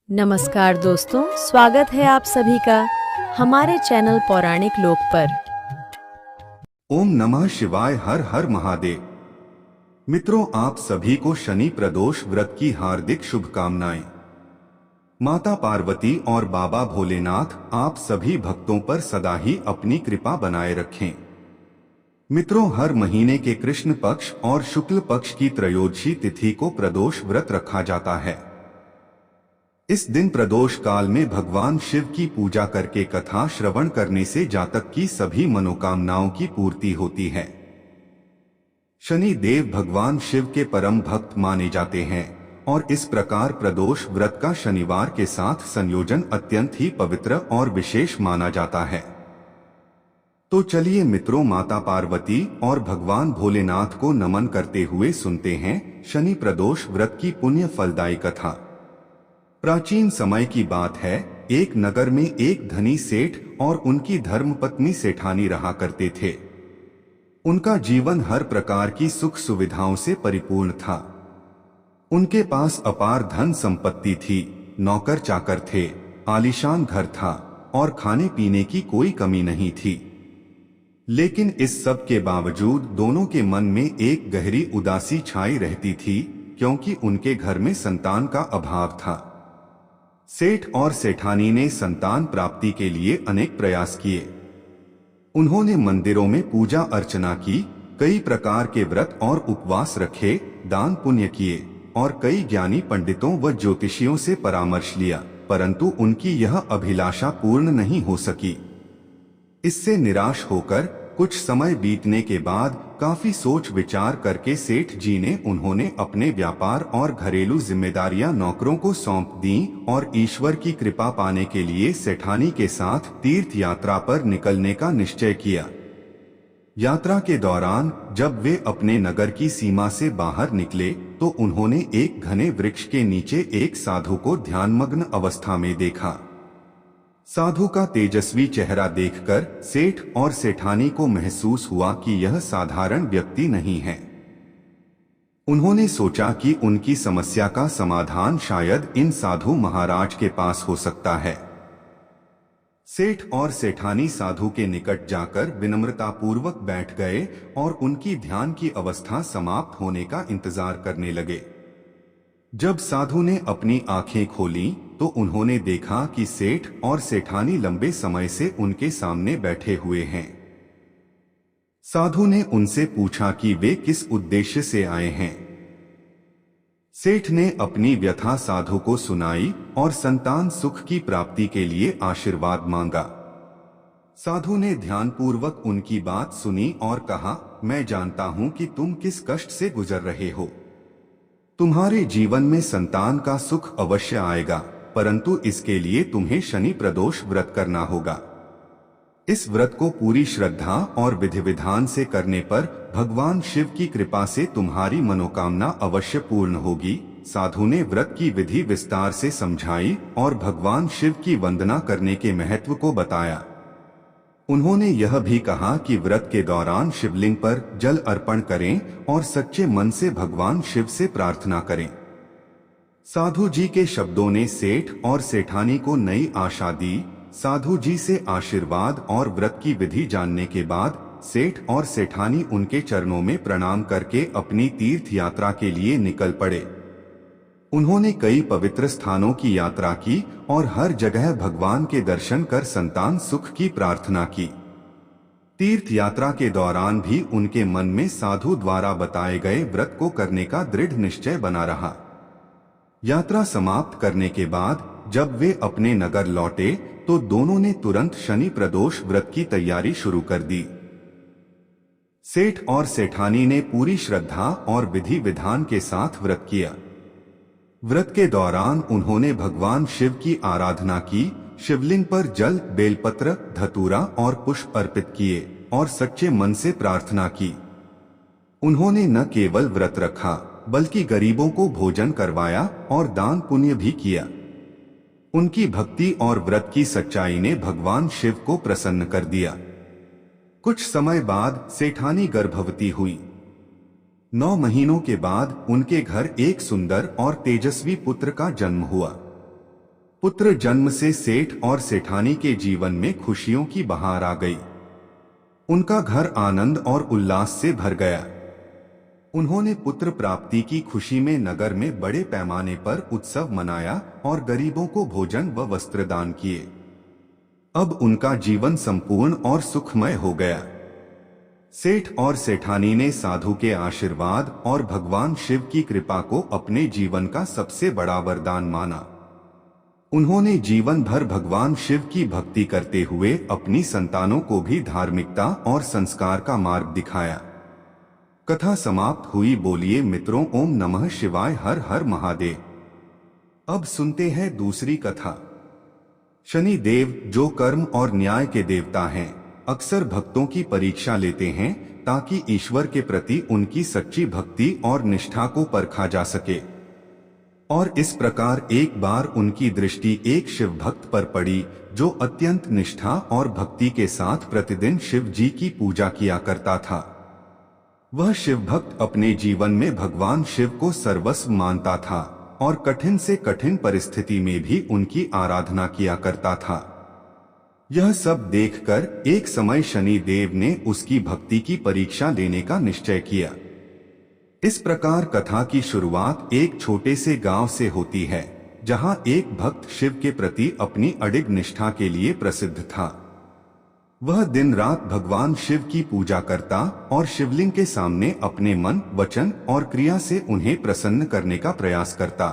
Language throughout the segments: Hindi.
नमस्कार दोस्तों, स्वागत है आप सभी का हमारे चैनल पौराणिक लोक पर। ओम नमः शिवाय। हर हर महादेव। मित्रों, आप सभी को शनि प्रदोष व्रत की हार्दिक शुभकामनाएं। माता पार्वती और बाबा भोलेनाथ आप सभी भक्तों पर सदा ही अपनी कृपा बनाए रखें। मित्रों, हर महीने के कृष्ण पक्ष और शुक्ल पक्ष की त्रयोदशी तिथि को प्रदोष व्रत रखा जाता है। इस दिन प्रदोष काल में भगवान शिव की पूजा करके कथा श्रवण करने से जातक की सभी मनोकामनाओं की पूर्ति होती है। शनि देव भगवान शिव के परम भक्त माने जाते हैं और इस प्रकार प्रदोष व्रत का शनिवार के साथ संयोजन अत्यंत ही पवित्र और विशेष माना जाता है। तो चलिए मित्रों, माता पार्वती और भगवान भोलेनाथ को नमन करते हुए सुनते हैं शनि प्रदोष व्रत की पुण्य फलदायी कथा। प्राचीन समय की बात है। एक नगर में एक धनी सेठ और उनकी धर्मपत्नी सेठानी रहा करते थे। उनका जीवन हर प्रकार की सुख सुविधाओं से परिपूर्ण था। उनके पास अपार धन संपत्ति थी, नौकर चाकर थे, आलीशान घर था और खाने पीने की कोई कमी नहीं थी। लेकिन इस सब के बावजूद दोनों के मन में एक गहरी उदासी छाई रहती थी, क्योंकि उनके घर में संतान का अभाव था। सेठ और सेठानी ने संतान प्राप्ति के लिए अनेक प्रयास किए। उन्होंने मंदिरों में पूजा अर्चना की, कई प्रकार के व्रत और उपवास रखे, दान पुण्य किए और कई ज्ञानी पंडितों व ज्योतिषियों से परामर्श लिया, परंतु उनकी यह अभिलाषा पूर्ण नहीं हो सकी। इससे निराश होकर कुछ समय बीतने के बाद काफी सोच विचार करके सेठ जी ने उन्होंने अपने व्यापार और घरेलू जिम्मेदारियां नौकरों को सौंप दी और ईश्वर की कृपा पाने के लिए सेठानी के साथ तीर्थ यात्रा पर निकलने का निश्चय किया। यात्रा के दौरान जब वे अपने नगर की सीमा से बाहर निकले तो उन्होंने एक घने वृक्ष के नीचे एक साधु को ध्यानमग्न अवस्था में देखा। साधु का तेजस्वी चेहरा देखकर सेठ और सेठानी को महसूस हुआ कि यह साधारण व्यक्ति नहीं है। उन्होंने सोचा कि उनकी समस्या का समाधान शायद इन साधु महाराज के पास हो सकता है। सेठ और सेठानी साधु के निकट जाकर विनम्रतापूर्वक बैठ गए और उनकी ध्यान की अवस्था समाप्त होने का इंतजार करने लगे। जब साधु ने अपनी आंखें खोलीं तो उन्होंने देखा कि सेठ और सेठानी लंबे समय से उनके सामने बैठे हुए हैं। साधु ने उनसे पूछा कि वे किस उद्देश्य से आए हैं। सेठ ने अपनी व्यथा साधु को सुनाई और संतान सुख की प्राप्ति के लिए आशीर्वाद मांगा। साधु ने ध्यानपूर्वक उनकी बात सुनी और कहा, मैं जानता हूं कि तुम किस कष्ट से गुजर रहे हो। तुम्हारे जीवन में संतान का सुख अवश्य आएगा, परंतु इसके लिए तुम्हें शनि प्रदोष व्रत करना होगा। इस व्रत को पूरी श्रद्धा और विधि विधान से करने पर भगवान शिव की कृपा से तुम्हारी मनोकामना अवश्य पूर्ण होगी। साधु ने व्रत की विधि विस्तार से समझाई और भगवान शिव की वंदना करने के महत्व को बताया। उन्होंने यह भी कहा कि व्रत के दौरान शिवलिंग पर जल अर्पण करें और सच्चे मन से भगवान शिव से प्रार्थना करें। साधु जी के शब्दों ने सेठ और सेठानी को नई आशा दी। साधु जी से आशीर्वाद और व्रत की विधि जानने के बाद सेठ और सेठानी उनके चरणों में प्रणाम करके अपनी तीर्थ यात्रा के लिए निकल पड़े। उन्होंने कई पवित्र स्थानों की यात्रा की और हर जगह भगवान के दर्शन कर संतान सुख की प्रार्थना की। तीर्थ यात्रा के दौरान भी उनके मन में साधु द्वारा बताए गए व्रत को करने का दृढ़ निश्चय बना रहा। यात्रा समाप्त करने के बाद जब वे अपने नगर लौटे तो दोनों ने तुरंत शनि प्रदोष व्रत की तैयारी शुरू कर दी। सेठ और सेठानी ने पूरी श्रद्धा और विधि विधान के साथ व्रत किया। व्रत के दौरान उन्होंने भगवान शिव की आराधना की, शिवलिंग पर जल, बेलपत्र, धतूरा और पुष्प अर्पित किए और सच्चे मन से प्रार्थना की। उन्होंने न केवल व्रत रखा बल्कि गरीबों को भोजन करवाया और दान पुण्य भी किया। उनकी भक्ति और व्रत की सच्चाई ने भगवान शिव को प्रसन्न कर दिया। कुछ समय बाद सेठानी गर्भवती हुई। 9 महीनों के बाद उनके घर एक सुंदर और तेजस्वी पुत्र का जन्म हुआ। पुत्र जन्म से सेठ और सेठानी के जीवन में खुशियों की बहार आ गई। उनका घर आनंद और उल्लास से भर गया। उन्होंने पुत्र प्राप्ति की खुशी में नगर में बड़े पैमाने पर उत्सव मनाया और गरीबों को भोजन व वस्त्र दान किए। अब उनका जीवन संपूर्ण और सुखमय हो गया। सेठ और सेठानी ने साधु के आशीर्वाद और भगवान शिव की कृपा को अपने जीवन का सबसे बड़ा वरदान माना। उन्होंने जीवन भर भगवान शिव की भक्ति करते हुए अपनी संतानों को भी धार्मिकता और संस्कार का मार्ग दिखाया। कथा समाप्त हुई। बोलिए मित्रों, ओम नमः शिवाय, हर हर महादेव। अब सुनते हैं दूसरी कथा। शनि देव, जो कर्म और न्याय के देवता हैं, अक्सर भक्तों की परीक्षा लेते हैं ताकि ईश्वर के प्रति उनकी सच्ची भक्ति और निष्ठा को परखा जा सके। और इस प्रकार एक बार उनकी दृष्टि एक शिव भक्त पर पड़ी जो अत्यंत निष्ठा और भक्ति के साथ प्रतिदिन शिव जी की पूजा किया करता था। वह शिव भक्त अपने जीवन में भगवान शिव को सर्वस्व मानता था और कठिन से कठिन परिस्थिति में भी उनकी आराधना किया करता था। यह सब देखकर एक समय शनि देव ने उसकी भक्ति की परीक्षा लेने का निश्चय किया। इस प्रकार कथा की शुरुआत एक छोटे से गांव से होती है, जहां एक भक्त शिव के प्रति अपनी अडिग निष्ठा के लिए प्रसिद्ध था। वह दिन रात भगवान शिव की पूजा करता और शिवलिंग के सामने अपने मन, वचन और क्रिया से उन्हें प्रसन्न करने का प्रयास करता।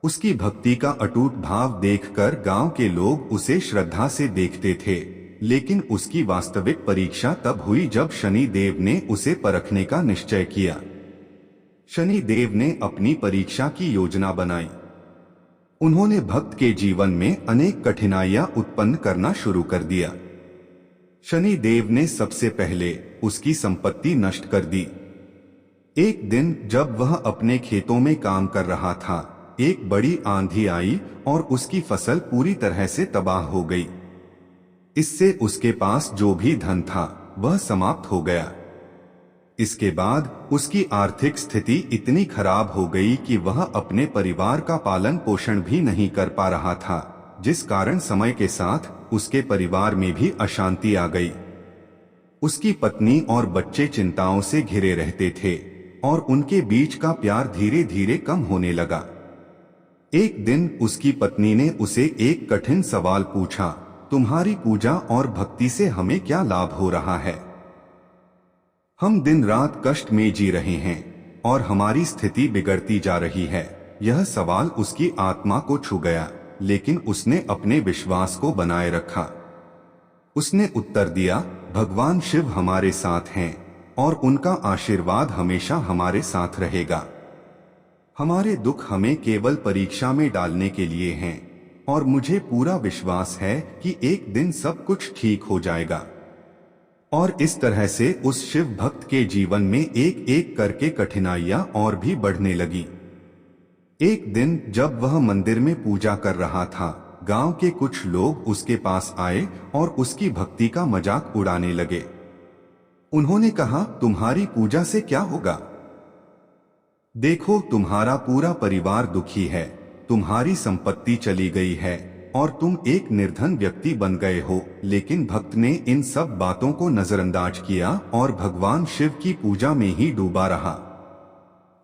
उसकी भक्ति का अटूट भाव देखकर गांव के लोग उसे श्रद्धा से देखते थे, लेकिन उसकी वास्तविक परीक्षा तब हुई जब शनि देव ने उसे परखने का निश्चय किया। शनि देव ने अपनी परीक्षा की योजना बनाई। उन्होंने भक्त के जीवन में अनेक कठिनाइयां उत्पन्न करना शुरू कर दिया। शनि देव ने सबसे पहले उसकी संपत्ति नष्ट कर दी। एक दिन जब वह अपने खेतों में काम कर रहा था, एक बड़ी आंधी आई और उसकी फसल पूरी तरह से तबाह हो गई। इससे उसके पास जो भी धन था वह समाप्त हो गया। इसके बाद उसकी आर्थिक स्थिति इतनी खराब हो गई कि वह अपने परिवार का पालन पोषण भी नहीं कर पा रहा था, जिस कारण समय के साथ उसके परिवार में भी अशांति आ गई। उसकी पत्नी और बच्चे चिंताओं से घिरे रहते थे और उनके बीच का प्यार धीरे धीरे कम होने लगा। एक दिन उसकी पत्नी ने उसे एक कठिन सवाल पूछा, तुम्हारी पूजा और भक्ति से हमें क्या लाभ हो रहा है? हम दिन रात कष्ट में जी रहे हैं और हमारी स्थिति बिगड़ती जा रही है। यह सवाल उसकी आत्मा को छू गया, लेकिन उसने अपने विश्वास को बनाए रखा। उसने उत्तर दिया, भगवान शिव हमारे साथ हैं और उनका आशीर्वाद हमेशा हमारे साथ रहेगा। हमारे दुख हमें केवल परीक्षा में डालने के लिए हैं और मुझे पूरा विश्वास है कि एक दिन सब कुछ ठीक हो जाएगा। और इस तरह से उस शिव भक्त के जीवन में एक एक करके कठिनाइयां और भी बढ़ने लगी। एक दिन जब वह मंदिर में पूजा कर रहा था, गांव के कुछ लोग उसके पास आए और उसकी भक्ति का मजाक उड़ाने लगे। उन्होंने कहा, तुम्हारी पूजा से क्या होगा? देखो, तुम्हारा पूरा परिवार दुखी है, तुम्हारी संपत्ति चली गई है और तुम एक निर्धन व्यक्ति बन गए हो। लेकिन भक्त ने इन सब बातों को नजरअंदाज किया और भगवान शिव की पूजा में ही डूबा रहा।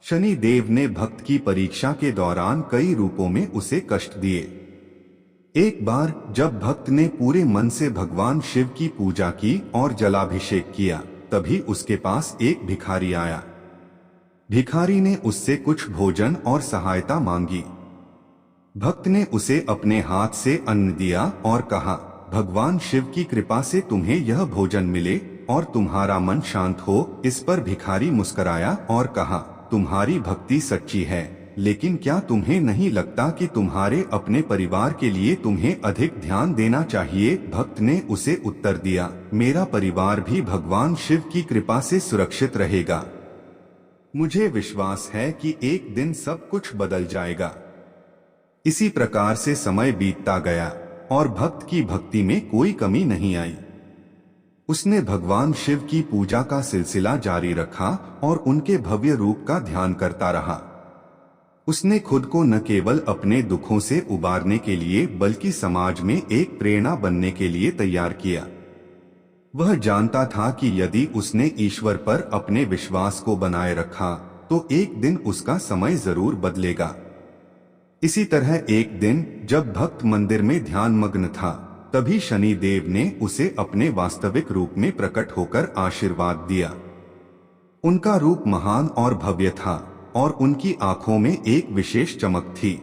शनि देव ने भक्त की परीक्षा के दौरान कई रूपों में उसे कष्ट दिए। एक बार जब भक्त ने पूरे मन से भगवान शिव की पूजा की और जलाभिषेक किया, तभी उसके पास एक भिखारी आया। भिखारी ने उससे कुछ भोजन और सहायता मांगी। भक्त ने उसे अपने हाथ से अन्न दिया और कहा, भगवान शिव की कृपा से तुम्हें यह भोजन मिले और तुम्हारा मन शांत हो। इस पर भिखारी मुस्कुराया और कहा, तुम्हारी भक्ति सच्ची है, लेकिन क्या तुम्हें नहीं लगता कि तुम्हारे अपने परिवार के लिए तुम्हें अधिक ध्यान देना चाहिए? भक्त ने उसे उत्तर दिया, मेरा परिवार भी भगवान शिव की कृपा से सुरक्षित रहेगा। मुझे विश्वास है कि एक दिन सब कुछ बदल जाएगा। इसी प्रकार से समय बीतता गया और भक्त की भक्ति में कोई कमी नहीं आई। उसने भगवान शिव की पूजा का सिलसिला जारी रखा और उनके भव्य रूप का ध्यान करता रहा। उसने खुद को न केवल अपने दुखों से उबारने के लिए बल्कि समाज में एक प्रेरणा बनने के लिए तैयार किया। वह जानता था कि यदि उसने ईश्वर पर अपने विश्वास को बनाए रखा तो एक दिन उसका समय जरूर बदलेगा। इसी तरह एक दिन जब भक्त मंदिर में ध्यान मग्न था, तभी शनि देव ने उसे अपने वास्तविक रूप में प्रकट होकर आशीर्वाद दिया। उनका रूप महान और भव्य था और उनकी आंखों में एक विशेष चमक थी।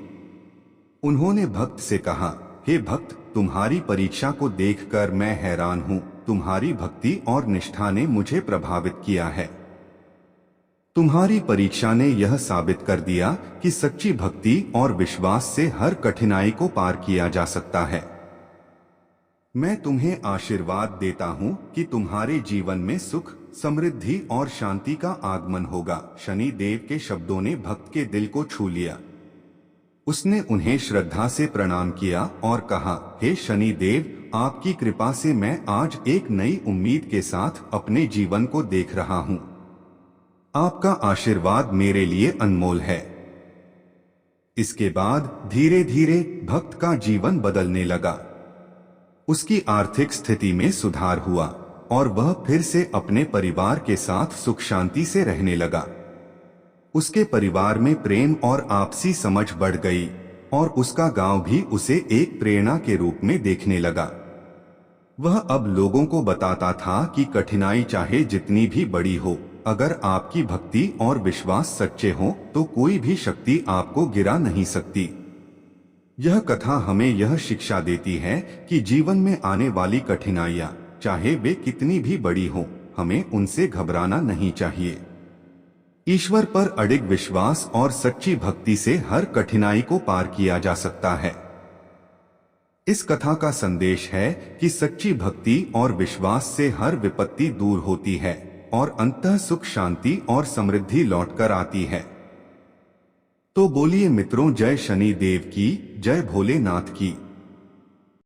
उन्होंने भक्त से कहा, हे भक्त, तुम्हारी परीक्षा को देखकर मैं हैरान हूँ। तुम्हारी भक्ति और निष्ठा ने मुझे प्रभावित किया है। तुम्हारी परीक्षा ने यह साबित कर दिया कि सच्ची भक्ति और विश्वास से हर कठिनाई को पार किया जा सकता है। मैं तुम्हें आशीर्वाद देता हूँ कि तुम्हारे जीवन में सुख, समृद्धि और शांति का आगमन होगा। शनि देव के शब्दों ने भक्त के दिल को छू लिया। उसने उन्हें श्रद्धा से प्रणाम किया और कहा, हे शनि देव, आपकी कृपा से मैं आज एक नई उम्मीद के साथ अपने जीवन को देख रहा हूँ। आपका आशीर्वाद मेरे लिए अनमोल है। इसके बाद धीरे धीरे भक्त का जीवन बदलने लगा। उसकी आर्थिक स्थिति में सुधार हुआ और वह फिर से अपने परिवार के साथ सुख शांति से रहने लगा। उसके परिवार में प्रेम और आपसी समझ बढ़ गई और उसका गांव भी उसे एक प्रेरणा के रूप में देखने लगा। वह अब लोगों को बताता था कि कठिनाई चाहे जितनी भी बड़ी हो, अगर आपकी भक्ति और विश्वास सच्चे हों तो कोई भी शक्ति आपको गिरा नहीं सकती। यह कथा हमें यह शिक्षा देती है कि जीवन में आने वाली कठिनाइयां, चाहे वे कितनी भी बड़ी हों, हमें उनसे घबराना नहीं चाहिए। ईश्वर पर अडिग विश्वास और सच्ची भक्ति से हर कठिनाई को पार किया जा सकता है। इस कथा का संदेश है कि सच्ची भक्ति और विश्वास से हर विपत्ति दूर होती है और अंततः सुख, शांति और समृद्धि लौटकर आती है। तो बोलिए मित्रों, जय शनि देव की, जय भोलेनाथ की।